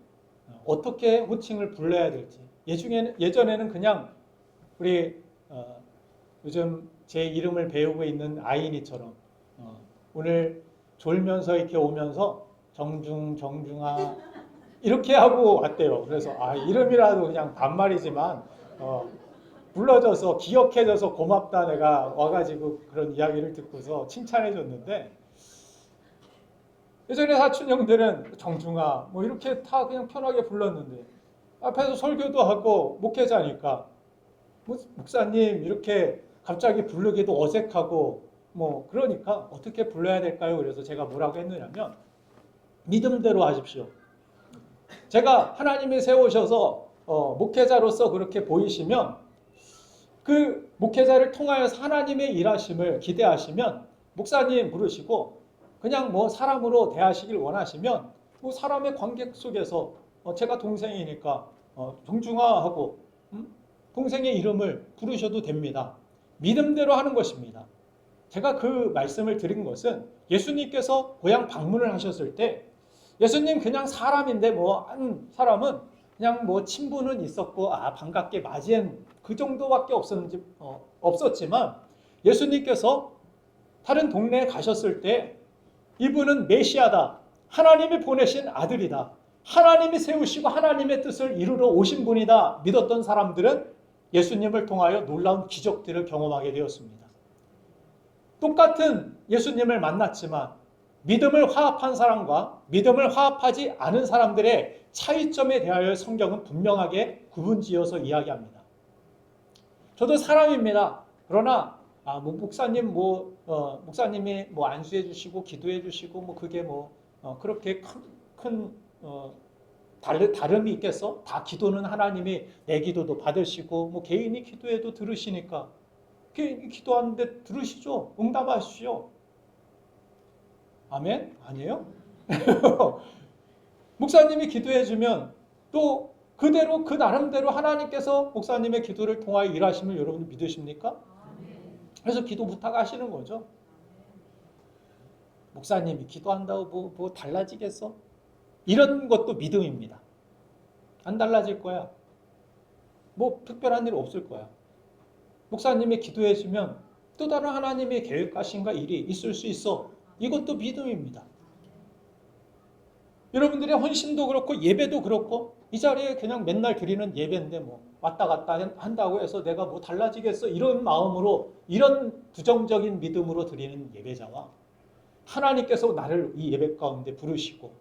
어떻게 호칭을 불러야 될지, 예전에는 그냥 우리 요즘 제 이름을 배우고 있는 아이니처럼 오늘 졸면서 이렇게 오면서 정중아 이렇게 하고 왔대요. 그래서 이름이라도 그냥 반말이지만 불러줘서 기억해줘서 고맙다, 내가 와가지고 그런 이야기를 듣고서 칭찬해줬는데, 예전에 사촌 형들은 정중아 이렇게 다 그냥 편하게 불렀는데 앞에서 설교도 하고 목회자니까 목사님 이렇게 갑자기 부르기도 어색하고 그러니까 어떻게 불러야 될까요? 그래서 제가 뭐라고 했느냐면 믿음대로 하십시오. 제가 하나님이 세우셔서 목회자로서 그렇게 보이시면 그 목회자를 통하여서 하나님의 일하심을 기대하시면 목사님 부르시고, 그냥 사람으로 대하시길 원하시면 사람의 관계 속에서 제가 동생이니까 정중아 하고 동생의 이름을 부르셔도 됩니다. 믿음대로 하는 것입니다. 제가 그 말씀을 드린 것은 예수님께서 고향 방문을 하셨을 때 예수님 그냥 사람인데 한 사람은 그냥 친분은 있었고 반갑게 맞이한 그 정도밖에 없었지만, 예수님께서 다른 동네에 가셨을 때 이분은 메시아다, 하나님이 보내신 아들이다, 하나님이 세우시고 하나님의 뜻을 이루러 오신 분이다 믿었던 사람들은 예수님을 통하여 놀라운 기적들을 경험하게 되었습니다. 똑같은 예수님을 만났지만 믿음을 화합한 사람과 믿음을 화합하지 않은 사람들의 차이점에 대하여 성경은 분명하게 구분지어서 이야기합니다. 저도 사람입니다. 그러나 목사님이 안수해 주시고 기도해 주시고 그게 그렇게 큰 다름이 있겠어? 다 기도는 하나님이 내 기도도 받으시고 개인이 기도해도 들으시니까 기도하는데 들으시죠? 응답하시죠? 아멘? 아니에요? 목사님이 기도해주면 또 그대로 그 나름대로 하나님께서 목사님의 기도를 통하여 일하심을 여러분 믿으십니까? 그래서 기도 부탁하시는 거죠. 목사님이 기도한다고 뭐 달라지겠어? 이런 것도 믿음입니다. 안 달라질 거야. 뭐 특별한 일 없을 거야. 목사님이 기도해 주면 또 다른 하나님의 계획하신가 일이 있을 수 있어. 이것도 믿음입니다. 여러분들의 헌신도 그렇고 예배도 그렇고 이 자리에 그냥 맨날 드리는 예배인데 뭐 왔다 갔다 한다고 해서 내가 뭐 달라지겠어? 이런 마음으로 이런 부정적인 믿음으로 드리는 예배자와 하나님께서 나를 이 예배 가운데 부르시고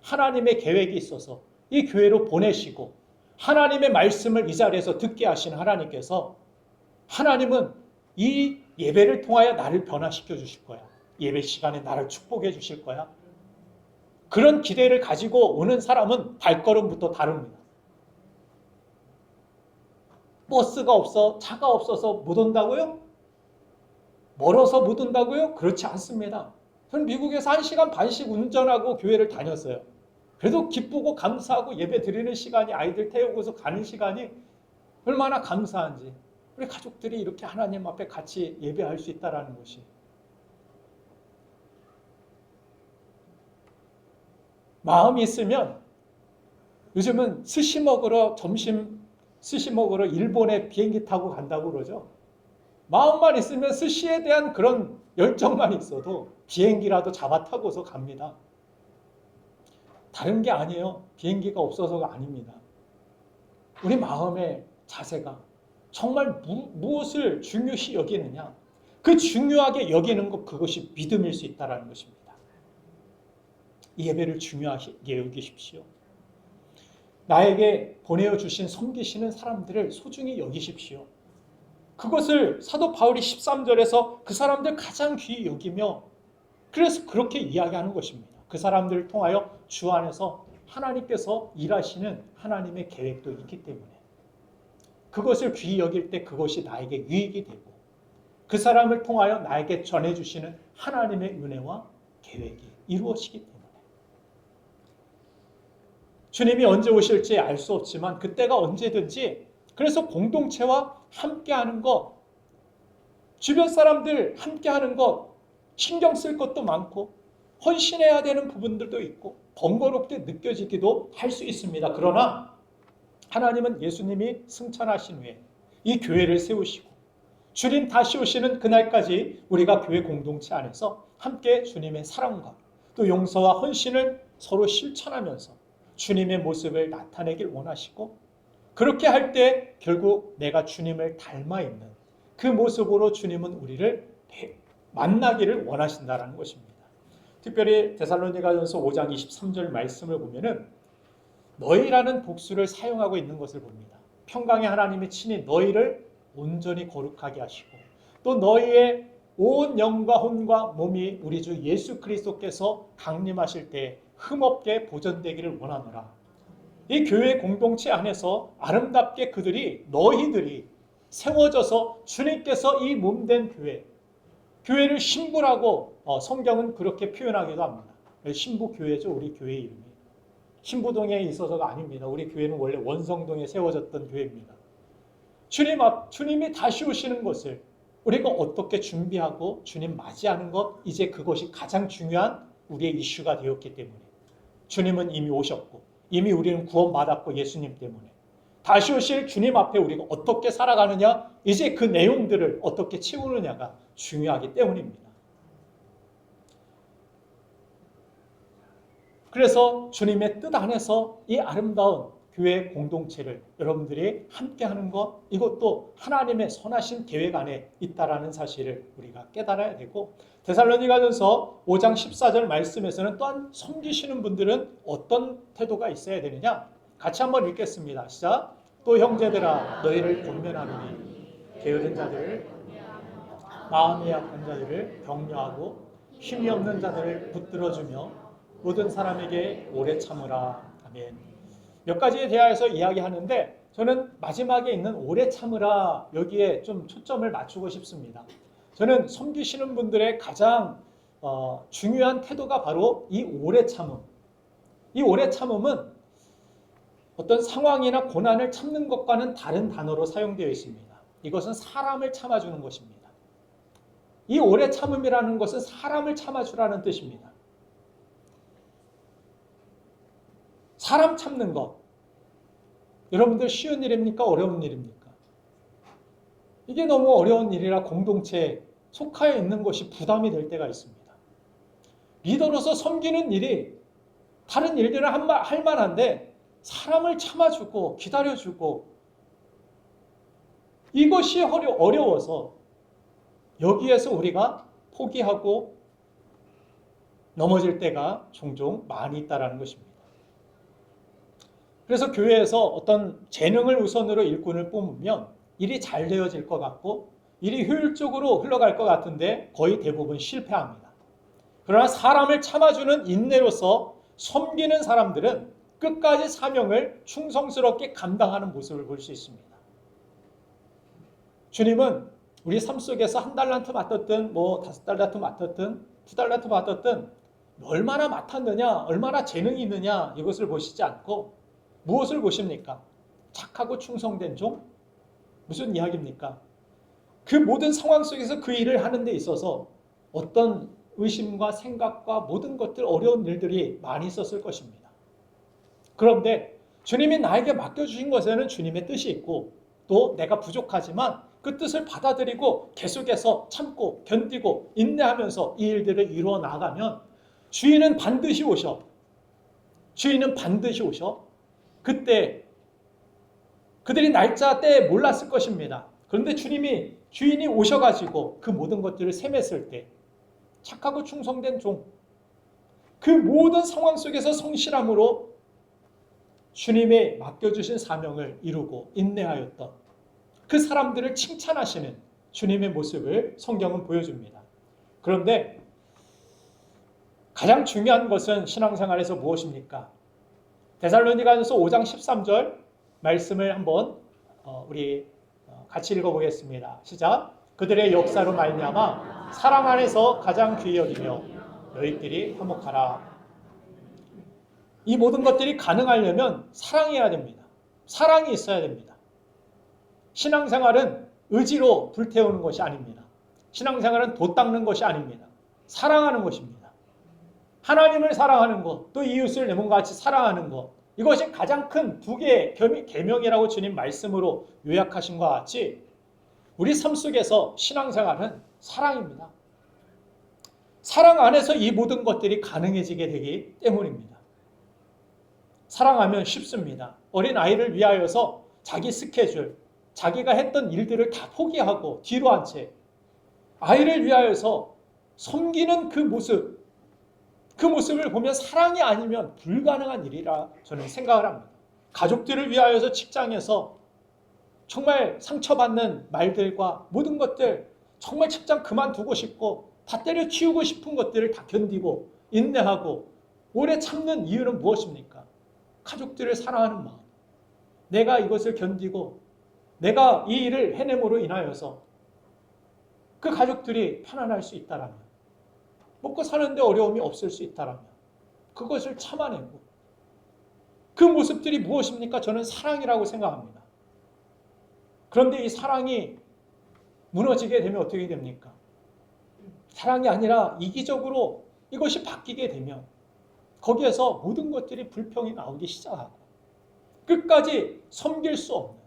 하나님의 계획이 있어서 이 교회로 보내시고 하나님의 말씀을 이 자리에서 듣게 하신 하나님께서 하나님은 이 예배를 통하여 나를 변화시켜 주실 거야. 예배 시간에 나를 축복해 주실 거야. 그런 기대를 가지고 오는 사람은 발걸음부터 다릅니다. 버스가 없어, 차가 없어서 못 온다고요? 멀어서 못 온다고요? 그렇지 않습니다. 저는 미국에서 1시간 반씩 운전하고 교회를 다녔어요. 그래도 기쁘고 감사하고 예배 드리는 시간이 아이들 태우고서 가는 시간이 얼마나 감사한지 우리 가족들이 이렇게 하나님 앞에 같이 예배할 수 있다는 것이 마음이 있으면 요즘은 스시 먹으러 점심 스시 먹으러 일본에 비행기 타고 간다고 그러죠. 마음만 있으면 스시에 대한 그런 열정만 있어도 비행기라도 잡아 타고서 갑니다. 다른 게 아니에요. 비행기가 없어서가 아닙니다. 우리 마음의 자세가 정말 무엇을 중요시 여기느냐. 그 중요하게 여기는 것 그것이 믿음일 수 있다는 것입니다. 이 예배를 중요하게 여기십시오. 나에게 보내주신 섬기시는 사람들을 소중히 여기십시오. 그것을 사도 바울이 13절에서 그 사람들 가장 귀히 여기며 그래서 그렇게 이야기하는 것입니다. 그 사람들을 통하여 주 안에서 하나님께서 일하시는 하나님의 계획도 있기 때문에 그것을 귀히 여길 때 그것이 나에게 유익이 되고 그 사람을 통하여 나에게 전해주시는 하나님의 은혜와 계획이 이루어지기 때문에 주님이 언제 오실지 알 수 없지만 그때가 언제든지 그래서 공동체와 함께하는 것, 주변 사람들 함께하는 것, 신경 쓸 것도 많고 헌신해야 되는 부분들도 있고 번거롭게 느껴지기도 할 수 있습니다. 그러나 하나님은 예수님이 승천하신 후에 이 교회를 세우시고 주님 다시 오시는 그날까지 우리가 교회 공동체 안에서 함께 주님의 사랑과 또 용서와 헌신을 서로 실천하면서 주님의 모습을 나타내길 원하시고 그렇게 할 때 결국 내가 주님을 닮아 있는 그 모습으로 주님은 우리를 만나기를 원하신다는 것입니다. 특별히 데살로니가전서 5장 23절 말씀을 보면은 너희라는 복수를 사용하고 있는 것을 봅니다. 평강의 하나님이 친히 너희를 온전히 거룩하게 하시고 또 너희의 온 영과 혼과 몸이 우리 주 예수 그리스도께서 강림하실 때 흠없게 보존되기를 원하노라. 이 교회 공동체 안에서 아름답게 너희들이 세워져서 주님께서 이 몸된 교회를 신부라고 성경은 그렇게 표현하기도 합니다. 신부교회죠. 우리 교회 이름이. 신부동에 있어서가 아닙니다. 우리 교회는 원래 원성동에 세워졌던 교회입니다. 주님이 다시 오시는 것을 우리가 어떻게 준비하고 주님 맞이하는 것 이제 그것이 가장 중요한 우리의 이슈가 되었기 때문에 주님은 이미 오셨고 이미 우리는 구원받았고 예수님 때문에 다시 오실 주님 앞에 우리가 어떻게 살아가느냐 이제 그 내용들을 어떻게 채우느냐가 중요하기 때문입니다. 그래서 주님의 뜻 안에서 이 아름다운 교회 공동체를 여러분들이 함께하는 것 이것도 하나님의 선하신 계획 안에 있다라는 사실을 우리가 깨달아야 되고 데살로니가전서 5장 14절 말씀에서는 또한 섬기시는 분들은 어떤 태도가 있어야 되느냐 같이 한번 읽겠습니다. 시작. 또 형제들아 너희를 권면하노니 게으른 자들을 마음이 약한 자들을 격려하고 힘이 없는 자들을 붙들어주며 모든 사람에게 오래 참으라. 아멘. 몇 가지에 대하여서 이야기하는데 저는 마지막에 있는 오래 참으라 여기에 좀 초점을 맞추고 싶습니다. 저는 섬기시는 분들의 가장 중요한 태도가 바로 이 오래 참음. 이 오래 참음은 어떤 상황이나 고난을 참는 것과는 다른 단어로 사용되어 있습니다. 이것은 사람을 참아주는 것입니다. 이 오래 참음이라는 것은 사람을 참아주라는 뜻입니다. 사람 참는 것. 여러분들 쉬운 일입니까? 어려운 일입니까? 이게 너무 어려운 일이라 공동체에 속하여 있는 것이 부담이 될 때가 있습니다. 리더로서 섬기는 일이 다른 일들은 할 만한데 사람을 참아주고 기다려주고 이것이 어려워서 여기에서 우리가 포기하고 넘어질 때가 종종 많이 있다는 것입니다. 그래서 교회에서 어떤 재능을 우선으로 일꾼을 뽑으면 일이 잘 되어질 것 같고 일이 효율적으로 흘러갈 것 같은데 거의 대부분 실패합니다. 그러나 사람을 참아주는 인내로서 섬기는 사람들은 끝까지 사명을 충성스럽게 감당하는 모습을 볼 수 있습니다. 주님은 우리 삶 속에서 1달란트 맡았든 5달란트 맡았든 2달란트 맡았든 얼마나 맡았느냐, 얼마나 재능이 있느냐 이것을 보시지 않고 무엇을 보십니까? 착하고 충성된 종? 무슨 이야기입니까? 그 모든 상황 속에서 그 일을 하는 데 있어서 어떤 의심과 생각과 모든 것들 어려운 일들이 많이 있었을 것입니다. 그런데 주님이 나에게 맡겨주신 것에는 주님의 뜻이 있고 또 내가 부족하지만 그 뜻을 받아들이고 계속해서 참고 견디고 인내하면서 이 일들을 이루어 나가면 주인은 반드시 오셔. 주인은 반드시 오셔. 그때 그들이 날짜 때 몰랐을 것입니다. 그런데 주인이 오셔가지고 그 모든 것들을 셈했을 때 착하고 충성된 종, 그 모든 상황 속에서 성실함으로 주님의 맡겨주신 사명을 이루고 인내하였던 그 사람들을 칭찬하시는 주님의 모습을 성경은 보여줍니다. 그런데 가장 중요한 것은 신앙생활에서 무엇입니까? 데살로니가전서 5장 13절 말씀을 한번 우리 같이 읽어보겠습니다. 시작. 그들의 역사로 말미암아 사랑 안에서 가장 귀히 여기며 너희끼리 화목하라. 이 모든 것들이 가능하려면 사랑해야 됩니다. 사랑이 있어야 됩니다. 신앙생활은 의지로 불태우는 것이 아닙니다. 신앙생활은 돛 닦는 것이 아닙니다. 사랑하는 것입니다. 하나님을 사랑하는 것, 또 이웃을 내 몸과 같이 사랑하는 것, 이것이 가장 큰 두 개의 계명이라고 주님 말씀으로 요약하신 것 같이 우리 삶 속에서 신앙생활은 사랑입니다. 사랑 안에서 이 모든 것들이 가능해지게 되기 때문입니다. 사랑하면 쉽습니다. 어린 아이를 위하여서 자기 스케줄, 자기가 했던 일들을 다 포기하고 뒤로 한 채 아이를 위하여서 섬기는 그 모습을 보면 사랑이 아니면 불가능한 일이라 저는 생각을 합니다. 가족들을 위하여서 직장에서 정말 상처받는 말들과 모든 것들, 정말 직장 그만두고 싶고 다 때려치우고 싶은 것들을 다 견디고 인내하고 오래 참는 이유는 무엇입니까? 가족들을 사랑하는 마음. 내가 이것을 견디고 내가 이 일을 해냄으로 인하여서 그 가족들이 편안할 수 있다라면, 먹고 사는데 어려움이 없을 수 있다라면 그것을 참아내고 그 모습들이 무엇입니까? 저는 사랑이라고 생각합니다. 그런데 이 사랑이 무너지게 되면 어떻게 됩니까? 사랑이 아니라 이기적으로 이것이 바뀌게 되면 거기에서 모든 것들이 불평이 나오기 시작하고 끝까지 섬길 수 없는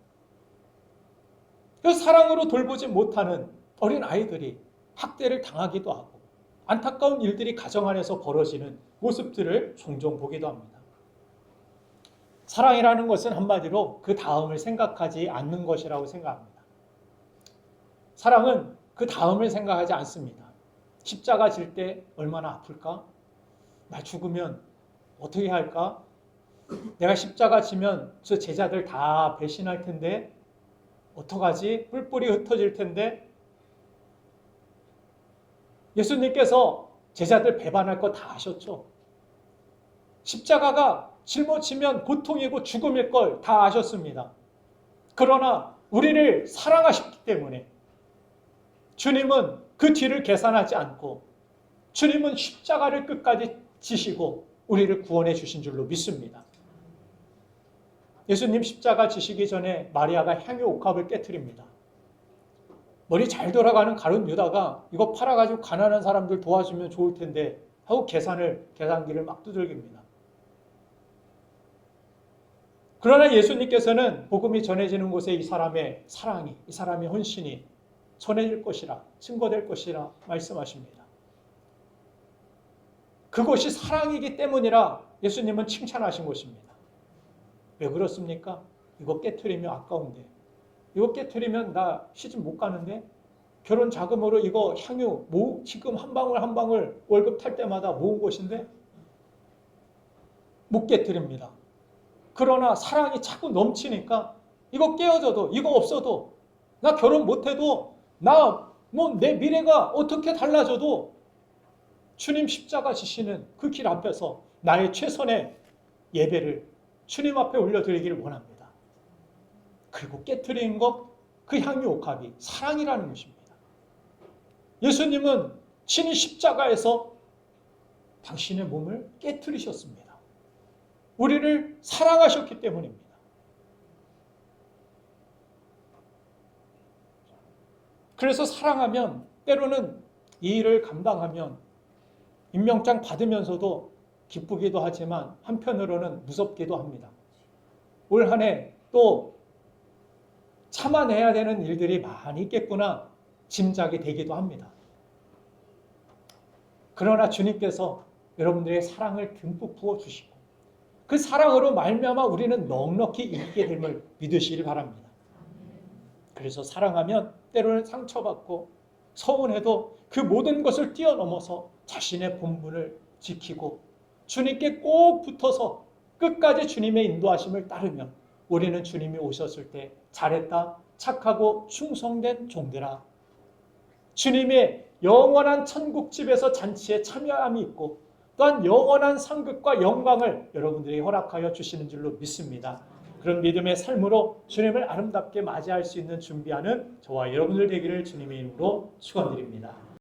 그 사랑으로 돌보지 못하는 어린 아이들이 학대를 당하기도 하고 안타까운 일들이 가정 안에서 벌어지는 모습들을 종종 보기도 합니다. 사랑이라는 것은 한마디로 그 다음을 생각하지 않는 것이라고 생각합니다. 사랑은 그 다음을 생각하지 않습니다. 십자가 질 때 얼마나 아플까? 나 죽으면 어떻게 할까? 내가 십자가 지면 저 제자들 다 배신할 텐데 어떡하지? 뿔뿔이 흩어질 텐데 예수님께서 제자들 배반할 거 다 아셨죠? 십자가가 짊어지면 고통이고 죽음일 걸 다 아셨습니다. 그러나 우리를 사랑하셨기 때문에 주님은 그 뒤를 계산하지 않고 주님은 십자가를 끝까지 지시고 우리를 구원해 주신 줄로 믿습니다. 예수님 십자가 지시기 전에 마리아가 향유 옥합을 깨트립니다. 머리 잘 돌아가는 가룟 유다가 이거 팔아가지고 가난한 사람들 도와주면 좋을 텐데 하고 계산기를 막 두들깁니다. 그러나 예수님께서는 복음이 전해지는 곳에 이 사람의 사랑이, 이 사람의 헌신이 전해질 것이라, 증거될 것이라 말씀하십니다. 그것이 사랑이기 때문이라 예수님은 칭찬하신 것입니다. 왜 그렇습니까? 이거 깨트리면 아까운데, 이거 깨트리면 나 시집 못 가는데, 결혼 자금으로 이거 향유 지금 한 방울 한 방울 월급 탈 때마다 모은 것인데 못 깨트립니다. 그러나 사랑이 자꾸 넘치니까 이거 깨어져도, 이거 없어도, 나 결혼 못해도, 나 뭐 내 미래가 어떻게 달라져도 주님 십자가 지시는 그 길 앞에서 나의 최선의 예배를 주님 앞에 올려드리기를 원합니다. 그리고 깨트리는 것, 그 향유 옥합이 사랑이라는 것입니다. 예수님은 친히 십자가에서 당신의 몸을 깨트리셨습니다. 우리를 사랑하셨기 때문입니다. 그래서 사랑하면, 때로는 이 일을 감당하면 임명장 받으면서도 기쁘기도 하지만 한편으로는 무섭기도 합니다. 올 한 해 또 참아내야 되는 일들이 많이 있겠구나 짐작이 되기도 합니다. 그러나 주님께서 여러분들의 사랑을 듬뿍 부어주시고 그 사랑으로 말미암아 우리는 넉넉히 이기게 됨을 믿으시길 바랍니다. 그래서 사랑하면 때로는 상처받고 서운해도 그 모든 것을 뛰어넘어서 자신의 본분을 지키고 주님께 꼭 붙어서 끝까지 주님의 인도하심을 따르면 우리는 주님이 오셨을 때 잘했다, 착하고 충성된 종들아, 주님의 영원한 천국집에서 잔치에 참여함이 있고 또한 영원한 상급과 영광을 여러분들에게 허락하여 주시는 줄로 믿습니다. 그런 믿음의 삶으로 주님을 아름답게 맞이할 수 있는 준비하는 저와 여러분들 되기를 주님의 이름으로 축원드립니다.